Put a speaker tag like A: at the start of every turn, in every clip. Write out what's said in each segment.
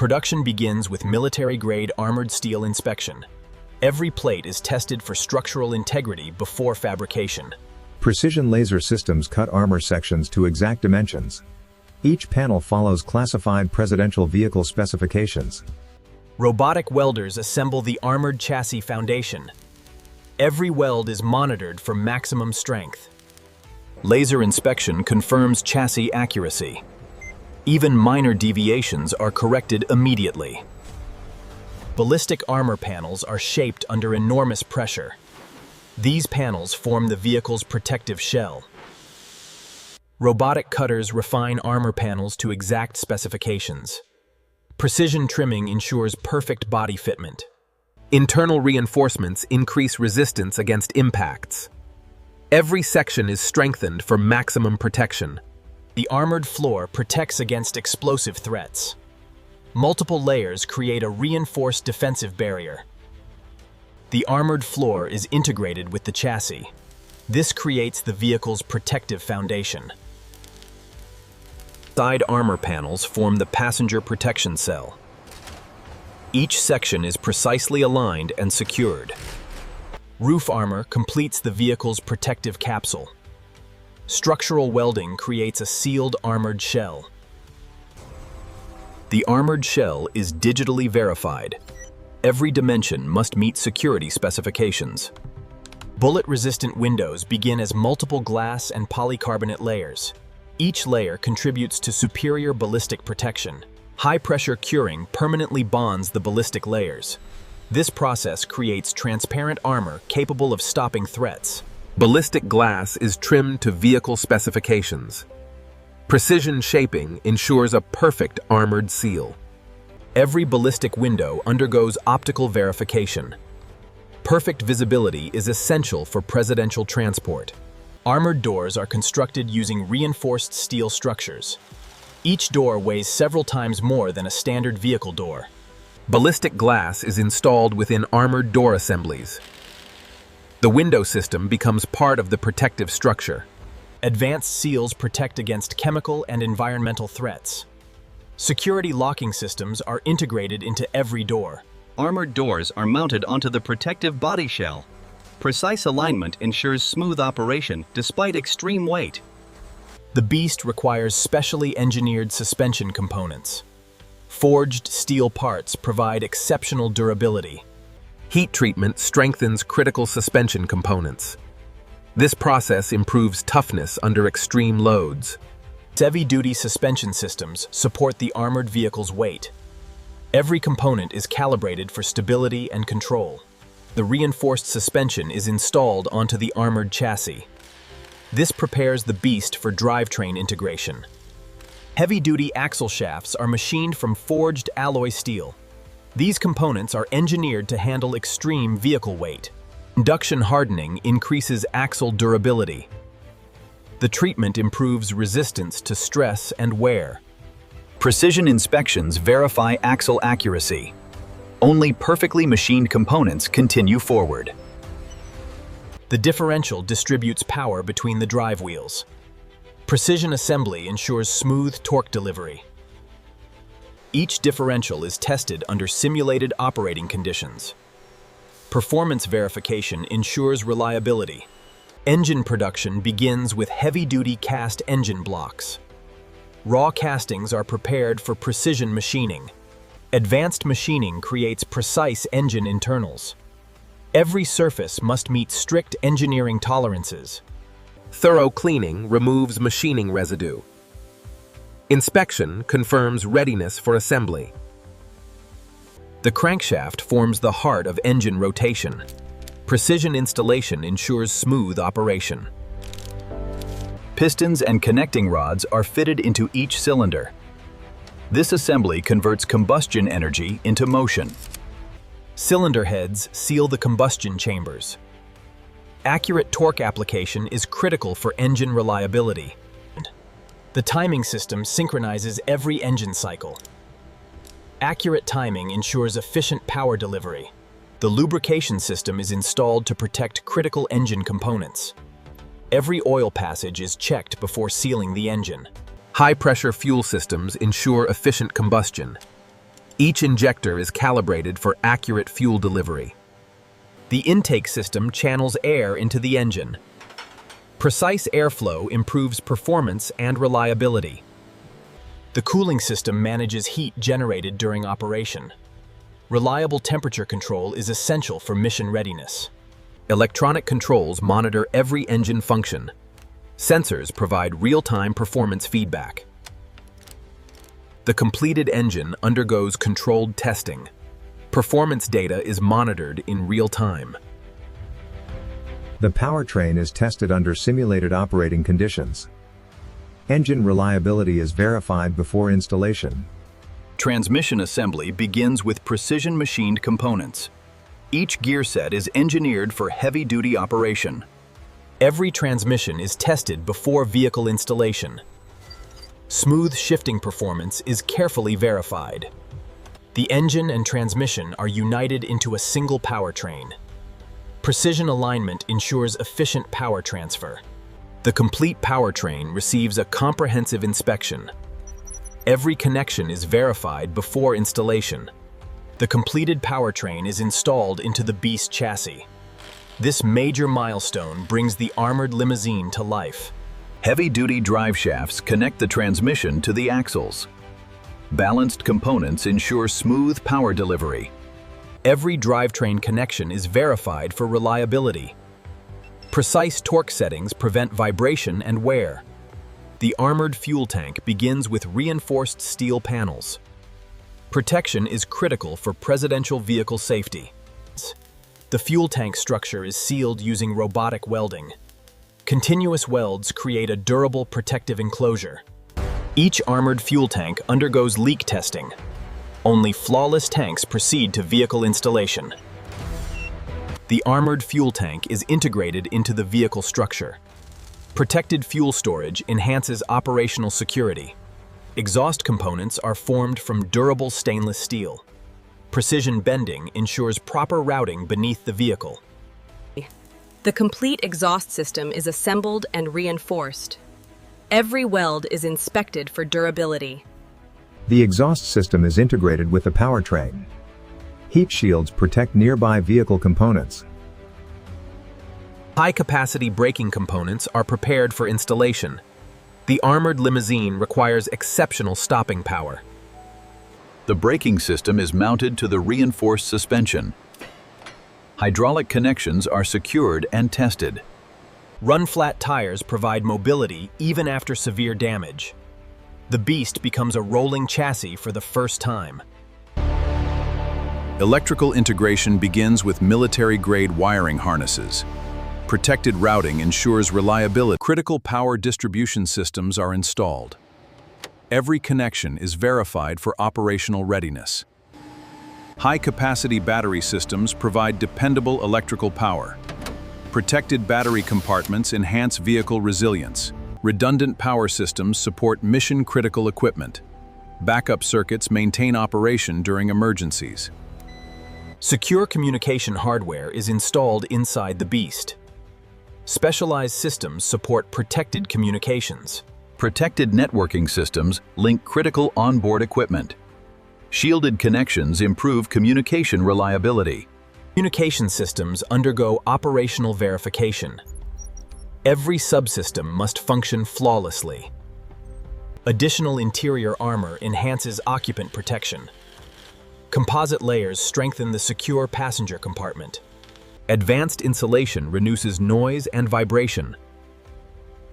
A: Production begins with military-grade armored steel inspection. Every plate is tested for structural integrity before fabrication.
B: Precision laser systems cut armor sections to exact dimensions. Each panel follows classified presidential vehicle specifications.
A: Robotic welders assemble the armored chassis foundation. Every weld is monitored for maximum strength. Laser inspection confirms chassis accuracy. Even minor deviations are corrected immediately. Ballistic armor panels are shaped under enormous pressure. These panels form the vehicle's protective shell. Robotic cutters refine armor panels to exact specifications. Precision trimming ensures perfect body fitment. Internal reinforcements increase resistance against impacts. Every section is strengthened for maximum protection. The armored floor protects against explosive threats. Multiple layers create a reinforced defensive barrier. The armored floor is integrated with the chassis. This creates the vehicle's protective foundation. Side armor panels form the passenger protection cell. Each section is precisely aligned and secured. Roof armor completes the vehicle's protective capsule. Structural welding creates a sealed armored shell. The armored shell is digitally verified. Every dimension must meet security specifications. Bullet-resistant windows begin as multiple glass and polycarbonate layers. Each layer contributes to superior ballistic protection. High-pressure curing permanently bonds the ballistic layers. This process creates transparent armor capable of stopping threats. Ballistic glass is trimmed to vehicle specifications. Precision shaping ensures a perfect armored seal. Every ballistic window undergoes optical verification. Perfect visibility is essential for presidential transport. Armored doors are constructed using reinforced steel structures. Each door weighs several times more than a standard vehicle door. Ballistic glass is installed within armored door assemblies. The window system becomes part of the protective structure. Advanced seals protect against chemical and environmental threats. Security locking systems are integrated into every door.
C: Armored doors are mounted onto the protective body shell. Precise alignment ensures smooth operation despite extreme weight.
A: The Beast requires specially engineered suspension components. Forged steel parts provide exceptional durability. Heat treatment strengthens critical suspension components. This process improves toughness under extreme loads. Heavy-duty suspension systems support the armored vehicle's weight. Every component is calibrated for stability and control. The reinforced suspension is installed onto the armored chassis. This prepares the Beast for drivetrain integration. Heavy-duty axle shafts are machined from forged alloy steel. These components are engineered to handle extreme vehicle weight. Induction hardening increases axle durability. The treatment improves resistance to stress and wear. Precision inspections verify axle accuracy. Only perfectly machined components continue forward. The differential distributes power between the drive wheels. Precision assembly ensures smooth torque delivery. Each differential is tested under simulated operating conditions. Performance verification ensures reliability. Engine production begins with heavy-duty cast engine blocks. Raw castings are prepared for precision machining. Advanced machining creates precise engine internals. Every surface must meet strict engineering tolerances. Thorough cleaning removes machining residue. Inspection confirms readiness for assembly. The crankshaft forms the heart of engine rotation. Precision installation ensures smooth operation. Pistons and connecting rods are fitted into each cylinder. This assembly converts combustion energy into motion. Cylinder heads seal the combustion chambers. Accurate torque application is critical for engine reliability. The timing system synchronizes every engine cycle. Accurate timing ensures efficient power delivery. The lubrication system is installed to protect critical engine components. Every oil passage is checked before sealing the engine. High-pressure fuel systems ensure efficient combustion. Each injector is calibrated for accurate fuel delivery. The intake system channels air into the engine. Precise airflow improves performance and reliability. The cooling system manages heat generated during operation. Reliable temperature control is essential for mission readiness. Electronic controls monitor every engine function. Sensors provide real-time performance feedback. The completed engine undergoes controlled testing. Performance data is monitored in real time.
B: The powertrain is tested under simulated operating conditions. Engine reliability is verified before installation.
C: Transmission assembly begins with precision machined components. Each gear set is engineered for heavy-duty operation.
A: Every transmission is tested before vehicle installation. Smooth shifting performance is carefully verified. The engine and transmission are united into a single powertrain. Precision alignment ensures efficient power transfer. The complete powertrain receives a comprehensive inspection. Every connection is verified before installation. The completed powertrain is installed into the Beast chassis. This major milestone brings the armored limousine to life.
C: Heavy-duty drive shafts connect the transmission to the axles. Balanced components ensure smooth power delivery.
A: Every drivetrain connection is verified for reliability. Precise torque settings prevent vibration and wear. The armored fuel tank begins with reinforced steel panels. Protection is critical for presidential vehicle safety. The fuel tank structure is sealed using robotic welding. Continuous welds create a durable protective enclosure. Each armored fuel tank undergoes leak testing. Only flawless tanks proceed to vehicle installation. The armored fuel tank is integrated into the vehicle structure. Protected fuel storage enhances operational security. Exhaust components are formed from durable stainless steel. Precision bending ensures proper routing beneath the vehicle.
D: The complete exhaust system is assembled and reinforced. Every weld is inspected for durability.
B: The exhaust system is integrated with the powertrain. Heat shields protect nearby vehicle components.
A: High-capacity braking components are prepared for installation. The armored limousine requires exceptional stopping power.
C: The braking system is mounted to the reinforced suspension. Hydraulic connections are secured and tested.
A: Run-flat tires provide mobility even after severe damage. The Beast becomes a rolling chassis for the first time.
E: Electrical integration begins with military-grade wiring harnesses. Protected routing ensures reliability. Critical power distribution systems are installed. Every connection is verified for operational readiness. High-capacity battery systems provide dependable electrical power. Protected battery compartments enhance vehicle resilience. Redundant power systems support mission-critical equipment. Backup circuits maintain operation during emergencies.
A: Secure communication hardware is installed inside the Beast. Specialized systems support protected communications.
C: Protected networking systems link critical onboard equipment. Shielded connections improve communication reliability.
A: Communication systems undergo operational verification. Every subsystem must function flawlessly. Additional interior armor enhances occupant protection. Composite layers strengthen the secure passenger compartment. Advanced insulation reduces noise and vibration.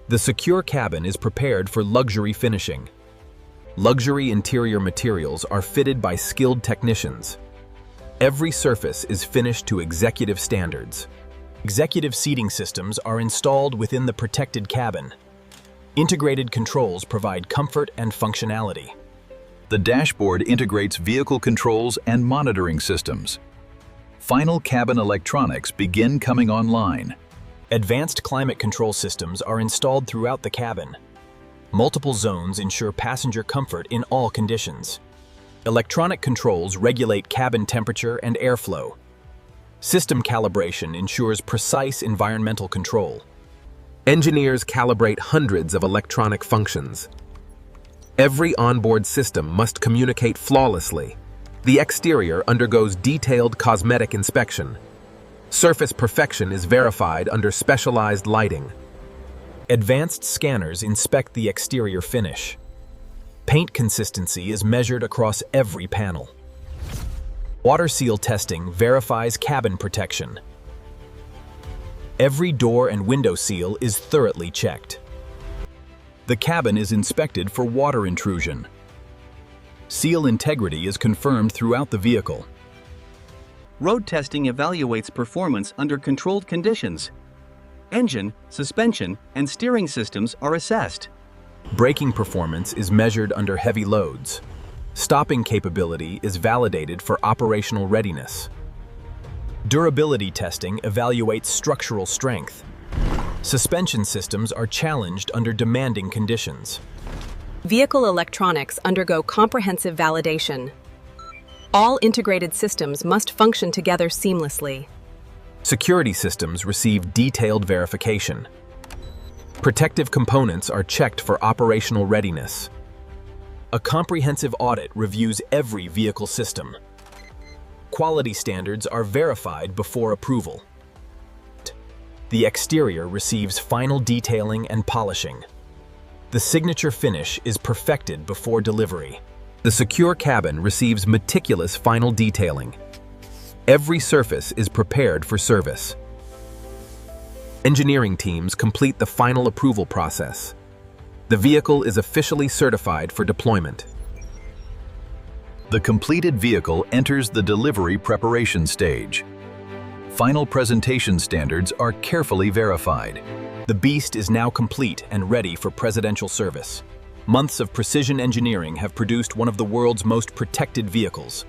A: The secure cabin is prepared for luxury finishing. Luxury interior materials are fitted by skilled technicians. Every surface is finished to executive standards. Executive seating systems are installed within the protected cabin. Integrated controls provide comfort and functionality.
C: The dashboard integrates vehicle controls and monitoring systems. Final cabin electronics begin coming online.
A: Advanced climate control systems are installed throughout the cabin. Multiple zones ensure passenger comfort in all conditions. Electronic controls regulate cabin temperature and airflow. System calibration ensures precise environmental control. Engineers calibrate hundreds of electronic functions. Every onboard system must communicate flawlessly. The exterior undergoes detailed cosmetic inspection. Surface perfection is verified under specialized lighting. Advanced scanners inspect the exterior finish. Paint consistency is measured across every panel. Water seal testing verifies cabin protection. Every door and window seal is thoroughly checked.
C: The cabin is inspected for water intrusion. Seal integrity is confirmed throughout the vehicle.
F: Road testing evaluates performance under controlled conditions. Engine, suspension, and steering systems are assessed.
A: Braking performance is measured under heavy loads. Stopping capability is validated for operational readiness. Durability testing evaluates structural strength. Suspension systems are challenged under demanding conditions.
D: Vehicle electronics undergo comprehensive validation. All integrated systems must function together seamlessly.
A: Security systems receive detailed verification. Protective components are checked for operational readiness. A comprehensive audit reviews every vehicle system. Quality standards are verified before approval. The exterior receives final detailing and polishing. The signature finish is perfected before delivery. The secure cabin receives meticulous final detailing. Every surface is prepared for service. Engineering teams complete the final approval process. The vehicle is officially certified for deployment.
C: The completed vehicle enters the delivery preparation stage. Final presentation standards are carefully verified.
A: The Beast is now complete and ready for presidential service. Months of precision engineering have produced one of the world's most protected vehicles.